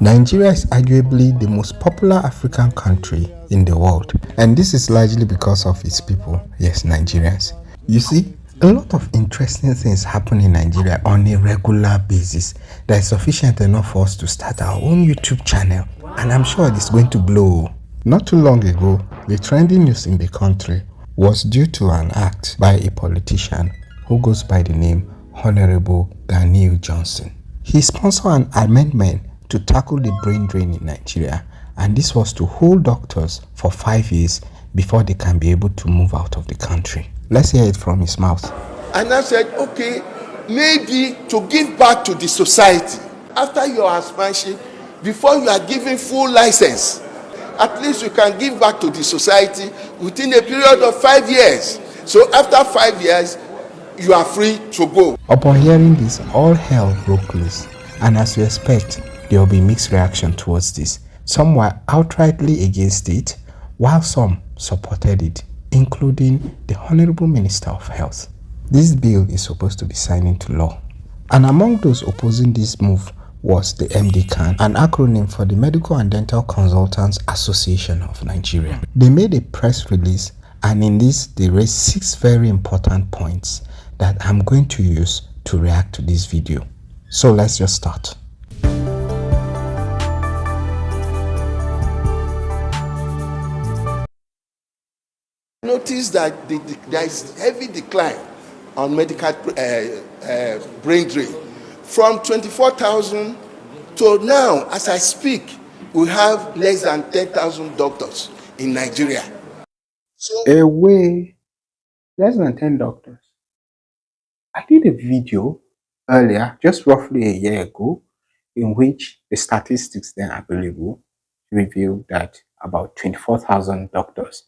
Nigeria is arguably the most popular African country in the world, and this is largely because of its people, yes, Nigerians. You see, a lot of interesting things happen in Nigeria on a regular basis that is sufficient enough for us to start our own YouTube channel, and I'm sure it is going to blow. Not too long ago, the trending news in the country was due to an act by a politician who goes by the name Honorable Daniel Johnson. He sponsored an amendment to tackle the brain drain in Nigeria, and this was to hold doctors for 5 years before they can be able to move out of the country. Let's hear it from his mouth. And I said, okay, maybe to give back to the society after your husbandship, before you are given full license, at least you can give back to the society within a period of 5 years. So after 5 years, you are free to go. Upon hearing this, all hell broke loose, and as you expect, there will be mixed reaction towards this. Some were outrightly against it, while some supported it, including the Honorable Minister of Health. This bill is supposed to be signed into law. And among those opposing this move was the MDCAN, an acronym for the Medical and Dental Consultants Association of Nigeria. They made a press release, and in this they raised 6 very important points that I'm going to use to react to this video. So let's just start. Notice that there is heavy decline on medical brain drain. From 24,000 to now, as I speak, we have less than 10,000 doctors in Nigeria. So less than 10 doctors. I did a video earlier, just roughly a year ago, in which the statistics then available revealed that about 24,000 doctors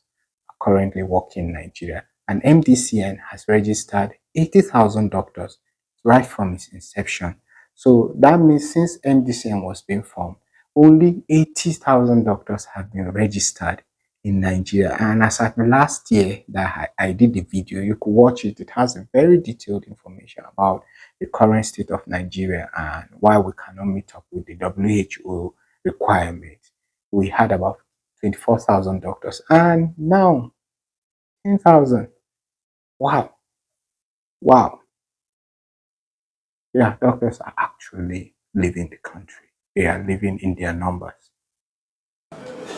currently working in Nigeria, and MDCN has registered 80,000 doctors right from its inception. So that means since MDCN was being formed, only 80,000 doctors have been registered in Nigeria. And as at last year that I did the video, you could watch it. It has a very detailed information about the current state of Nigeria and why we cannot meet up with the WHO requirement. We had about 24,000 doctors, and now 10,000. Wow. Yeah, doctors are actually leaving the country. They are living in their numbers.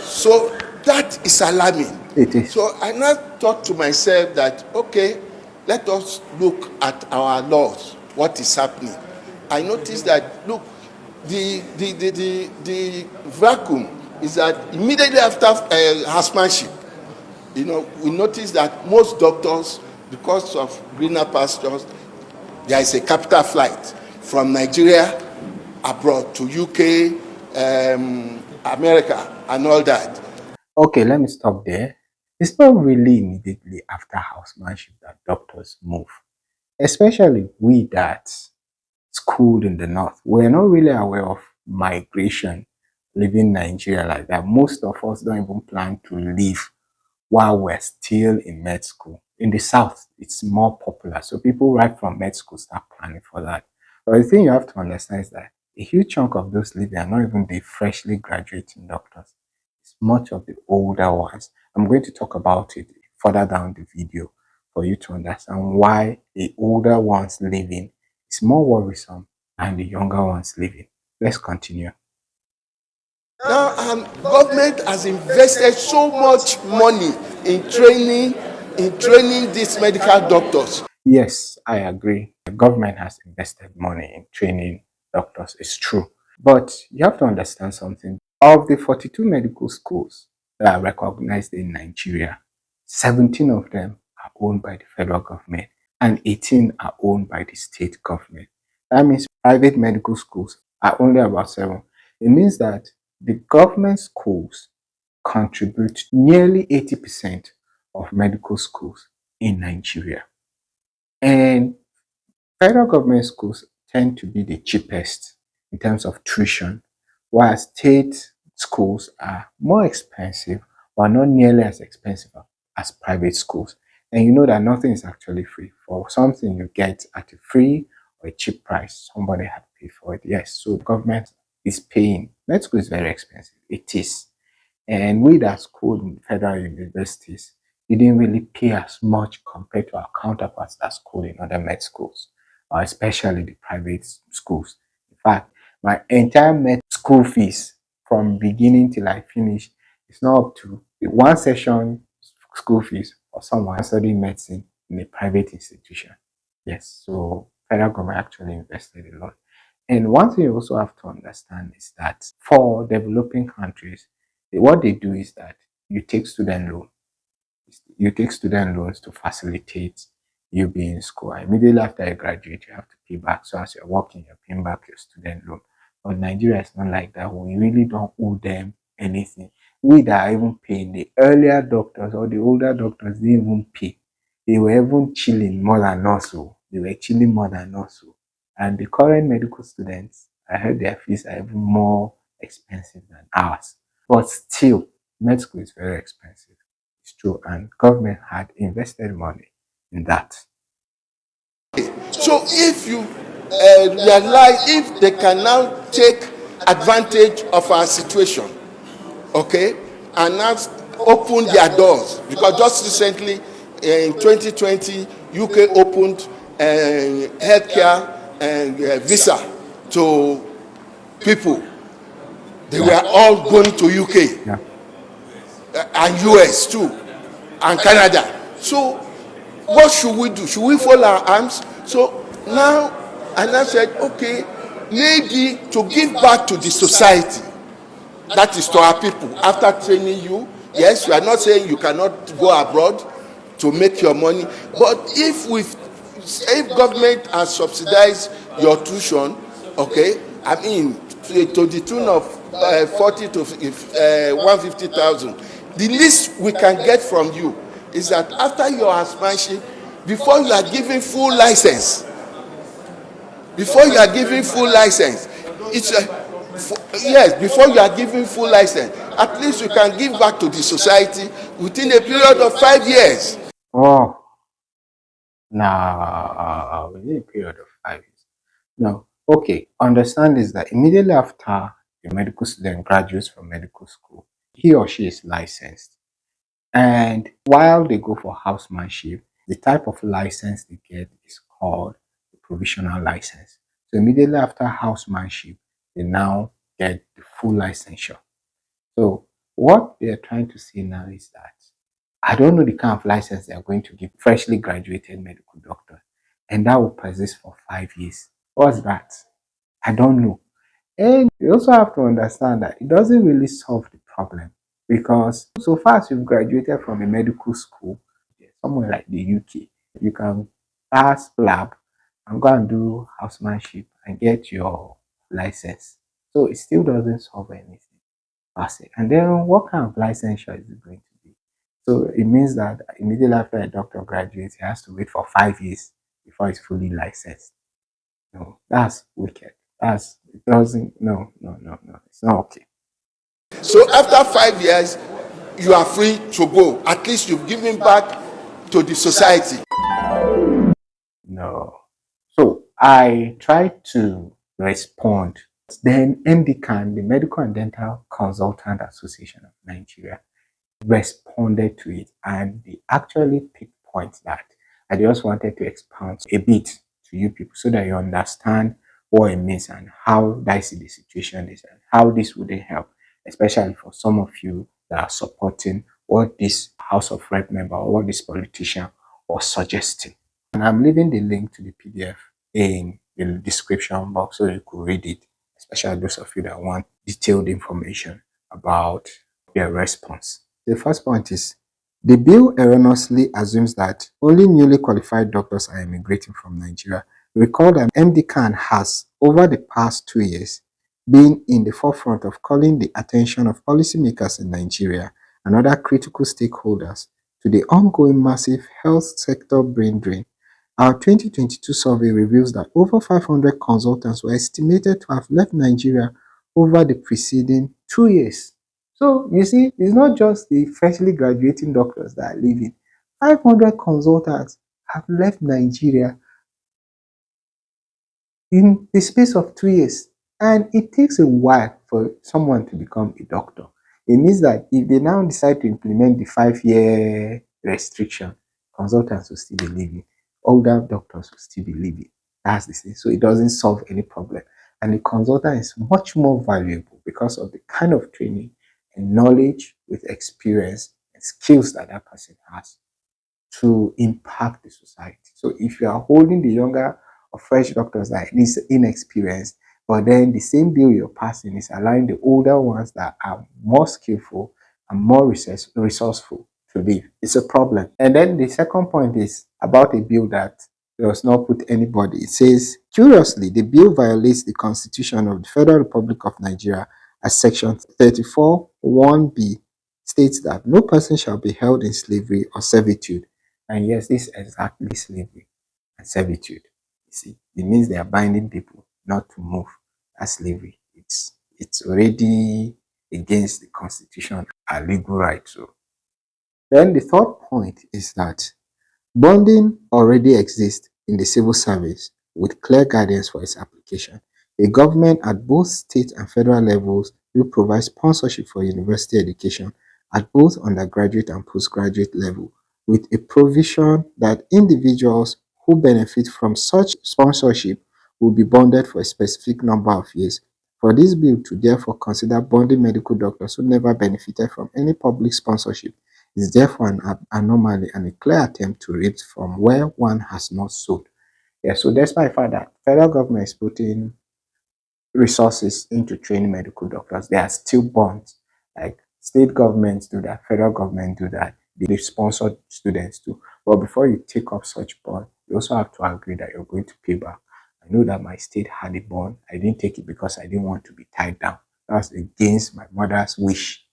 So that is alarming. It is. So I now thought to myself that, okay, let us look at our laws, what is happening. I noticed that, look, the vacuum is that immediately after husbandship, we notice that most doctors, because of greener pastures, there is a capital flight from Nigeria abroad to UK, America, and all that. Okay, let me stop there. It's not really immediately after housemanship that doctors move, especially we that schooled in the north. We're not really aware of migration leaving Nigeria like that. Most of us don't even plan to leave while we're still in med school. In the south, it's more popular. So people right from med school start planning for that. But the thing you have to understand is that a huge chunk of those leaving are not even the freshly graduating doctors. It's much of the older ones. I'm going to talk about it further down the video for you to understand why the older ones leaving is more worrisome than the younger ones leaving. Let's continue. Now, government has invested so much money in training these medical doctors. Yes, I agree. The government has invested money in training doctors. It's true. But you have to understand something. Of the 42 medical schools that are recognized in Nigeria, 17 of them are owned by the federal government and 18 are owned by the state government. That means private medical schools are only about 7. It means that the government schools contribute nearly 80% of medical schools in Nigeria. And federal government schools tend to be the cheapest in terms of tuition, while state schools are more expensive, but not nearly as expensive as private schools. And you know that nothing is actually free. For something you get at a free or a cheap price, somebody had to pay for it. Yes, so government is paying. Med school is very expensive. It is. And we that schooled in federal universities didn't really pay as much compared to our counterparts that school in other med schools, or especially the private schools. In fact, my entire med school fees from beginning till I finish is not up to the one session school fees for someone studying medicine in a private institution. Yes, so federal government actually invested a lot. And one thing you also have to understand is that for developing countries, what they do is that you take student loan. You take student loans to facilitate you being in school. Immediately after you graduate, you have to pay back. So as you're working, you're paying back your student loan. But Nigeria is not like that. We really don't owe them anything. We that are even paying, the earlier doctors or the older doctors didn't even pay. They were even chilling more than us. They were chilling more than us. And the current medical students, I heard their fees are even more expensive than ours. But still, med school is very expensive. It's true, and government had invested money in that. So if you realize, if they can now take advantage of our situation, okay, and now open their doors, because just recently in 2020 UK opened healthcare and visa to people. They were all going to UK Yeah. and US too, and Canada. So what should we do? Should we fold our arms? So now, and I said, okay, maybe to give back to the society, that is to our people, after training you. Yes, we are not saying you cannot go abroad to make your money, but if government has subsidized your tuition, okay, I mean to the tune of 40 to 150,000, the least we can get from you is that after your housemanship, before you are given full license, it's yes, before you are given full license, at least you can give back to the society within a period of 5 years. Oh, no, within a period of 5 years. No. Okay, understand is that immediately after a medical student graduates from medical school, he or she is licensed. And while they go for housemanship, the type of license they get is called the provisional license. So immediately after housemanship, they now get the full licensure. So what they're trying to say now is that I don't know the kind of license they are going to give freshly graduated medical doctors, and that will persist for 5 years. What's that? I don't know. And you also have to understand that it doesn't really solve the problem, because so far as you've graduated from a medical school, somewhere like the UK, you can pass lab and go and do housemanship and get your license. So it still doesn't solve anything per se. And then what kind of licensure is it going to be? So it means that immediately after a doctor graduates, he has to wait for 5 years before he's fully licensed. No, that's wicked. That's it doesn't no. It's not okay. So after 5 years, you are free to go. At least you've given back to the society. No. So I tried to respond. Then MDCAN, the Medical and Dental Consultant Association of Nigeria, responded to it, and they actually picked points that I just wanted to expound a bit to you people so that you understand what it means and how dicey the situation is and how this wouldn't help, especially for some of you that are supporting what this House of Rep member or what this politician was suggesting. And I'm leaving the link to the PDF in the description box so you could read it, especially those of you that want detailed information about their response. The first point is the bill erroneously assumes that only newly qualified doctors are immigrating from Nigeria. Recall that MDCAN has, over the past 2 years, been in the forefront of calling the attention of policymakers in Nigeria and other critical stakeholders to the ongoing massive health sector brain drain. Our 2022 survey reveals that over 500 consultants were estimated to have left Nigeria over the preceding 2 years. So you see, it's not just the freshly graduating doctors that are leaving. 500 consultants have left Nigeria in the space of 2 years. And it takes a while for someone to become a doctor. It means that if they now decide to implement the 5-year restriction, consultants will still be leaving, older doctors will still be leaving. That's the thing. So it doesn't solve any problem. And the consultant is much more valuable because of the kind of training and knowledge with experience and skills that that person has to impact the society. So if you are holding the younger or fresh doctors that is inexperienced, but then the same bill you're passing is allowing the older ones that are more skillful and more resourceful to live, it's a problem. And then the second point is about a bill that does not put anybody. It says, curiously, the bill violates the Constitution of the Federal Republic of Nigeria as Section 34 1B states that no person shall be held in slavery or servitude. And yes, this is exactly slavery and servitude. You see, it means they are binding people not to move. That's slavery. It's already against the constitution and legal rights. So then the third point is that bonding already exists in the civil service with clear guidance for its application. A government at both state and federal levels will provide sponsorship for university education at both undergraduate and postgraduate level, with a provision that individuals who benefit from such sponsorship will be bonded for a specific number of years. For this bill to therefore consider bonding medical doctors who never benefited from any public sponsorship is therefore an anomaly and a clear attempt to reap from where one has not sowed. Yeah, so despite the fact that federal government is putting resources into training medical doctors, there are still bonds. Like state governments do that, federal government do that. They sponsor students too. But before you take up such bond, you also have to agree that you're going to pay back. I know that my state had a bond. I didn't take it because I didn't want to be tied down. That was against my mother's wish.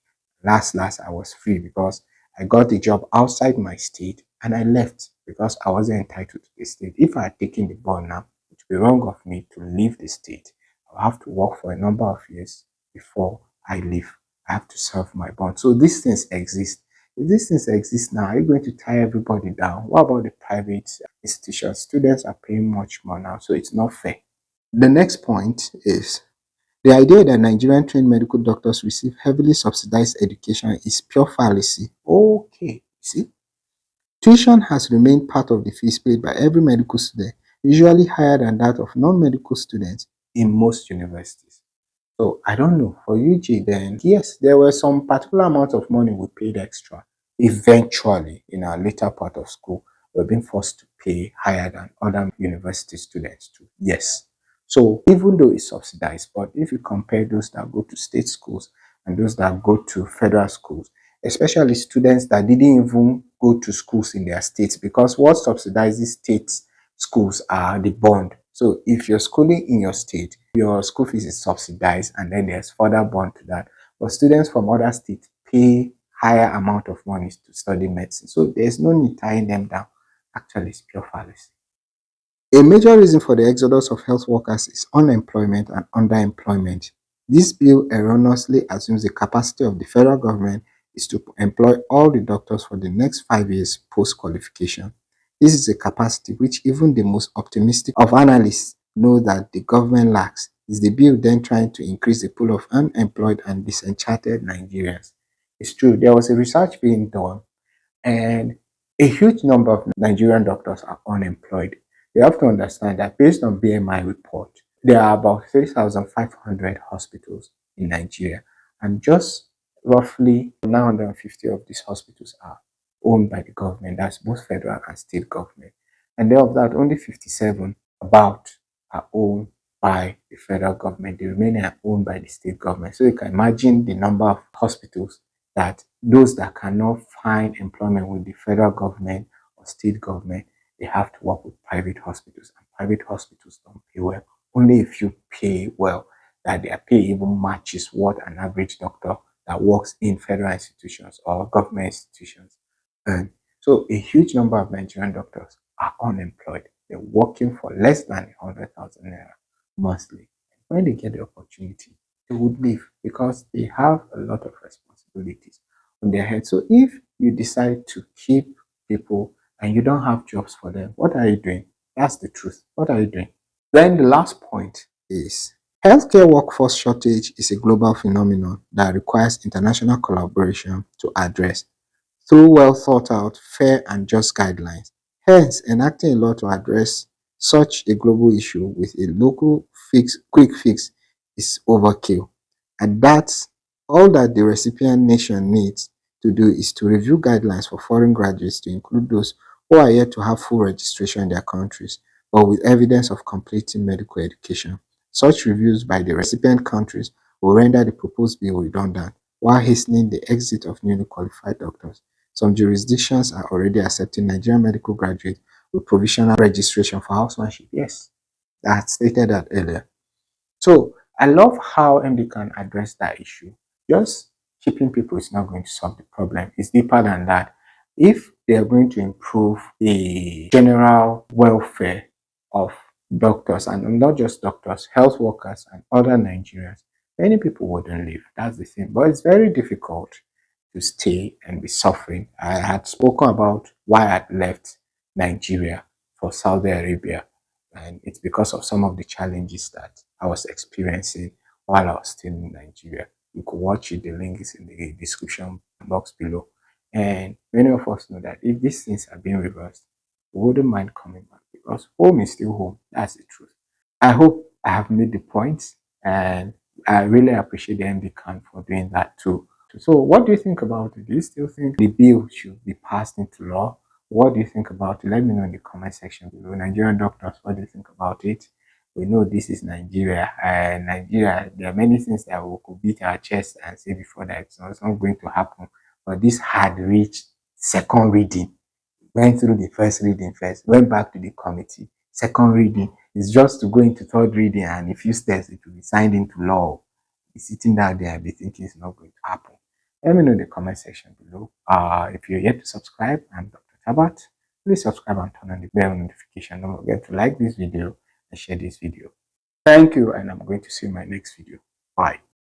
Last, I was free because I got a job outside my state and I left because I wasn't entitled to the state. If I had taken the bond now, it would be wrong of me to leave the state. I'll have to work for a number of years before I leave. I have to serve my bond. So these things exist. If these things exist now, are you going to tie everybody down? What about the private institutions? Students are paying much more now, so it's not fair. The next point is the idea that Nigerian trained medical doctors receive heavily subsidized education is pure fallacy. Okay, see, tuition has remained part of the fees paid by every medical student, usually higher than that of non-medical students in most universities. So I don't know. For UG then, yes, there were some particular amount of money we paid extra. Eventually, in our later part of school, we're being forced to pay higher than other university students too. Yes. So even though it's subsidized, but if you compare those that go to state schools and those that go to federal schools, especially students that didn't even go to schools in their states, because what subsidizes states schools are the bond. So if you're schooling in your state, your school fees is subsidized and then there's further bond to that. But students from other states pay higher amount of money to study medicine. So there's no need tying them down. Actually, it's pure fallacy. A major reason for the exodus of health workers is unemployment and underemployment. This bill erroneously assumes the capacity of the federal government is to employ all the doctors for the next 5 years post qualification. This is a capacity which even the most optimistic of analysts know that the government lacks. Is the bill then trying to increase the pool of unemployed and disenchanted Nigerians? It's true, there was a research being done and a huge number of Nigerian doctors are unemployed. You have to understand that based on BMI report, there are about 3,500 hospitals in Nigeria, and just roughly 950 of these hospitals are owned by the government. That's both federal and state government. And then of that, only 57 about are owned by the federal government. The remaining are owned by the state government. So you can imagine the number of hospitals that those that cannot find employment with the federal government or state government, they have to work with private hospitals. And private hospitals don't pay well. Only if you pay well, that their pay even matches what an average doctor that works in federal institutions or government institutions earn. So a huge number of Nigerian doctors are unemployed. They're working for less than 100,000 naira monthly. When they get the opportunity, they would leave because they have a lot of responsibilities on their head. So if you decide to keep people and you don't have jobs for them, what are you doing? That's the truth. What are you doing? Then the last point is Healthcare workforce shortage is a global phenomenon that requires international collaboration to address through well thought out, fair, and just guidelines. Hence, enacting a law to address such a global issue with a local quick fix is overkill. And that's all that the recipient nation needs to do is to review guidelines for foreign graduates to include those who are yet to have full registration in their countries, but with evidence of completing medical education. Such reviews by the recipient countries will render the proposed bill redundant while hastening the exit of newly qualified doctors. Some jurisdictions are already accepting Nigerian medical graduates with provisional registration for housemanship. Yes, I had stated that earlier. So I love how MDCAN addressed that issue. Just keeping people is not going to solve the problem. It's deeper than that. If they are going to improve the general welfare of doctors, and not just doctors, health workers and other Nigerians, many people wouldn't leave. That's the thing. But it's very difficult to stay and be suffering. I had spoken about why I left Nigeria for Saudi Arabia, and it's because of some of the challenges that I was experiencing while I was still in Nigeria. You could watch it, the link is in the description box below. And many of us know that if these things are being reversed, we wouldn't mind coming back because home is still home. That's the truth. I hope I have made the point, and I really appreciate the MDCAN for doing that too. So, what do you think about it? Do you still think the bill should be passed into law? What do you think about it? Let me know in the comment section below. Nigerian doctors, what do you think about it? We know this is Nigeria, and Nigeria, there are many things that we could beat our chest and say before that it's not going to happen. But this had reached second reading, went through the first reading first, went back to the committee. Second reading is just to go into third reading, and in a few steps it will be signed into law. Be sitting down there and be thinking it's not going to happen. Let me know in the comment section below. If you're yet to subscribe, I'm Dr. Tabat. Please subscribe and turn on the bell notification. Don't forget to like this video and share this video. Thank you, and I'm going to see you in my next video. Bye.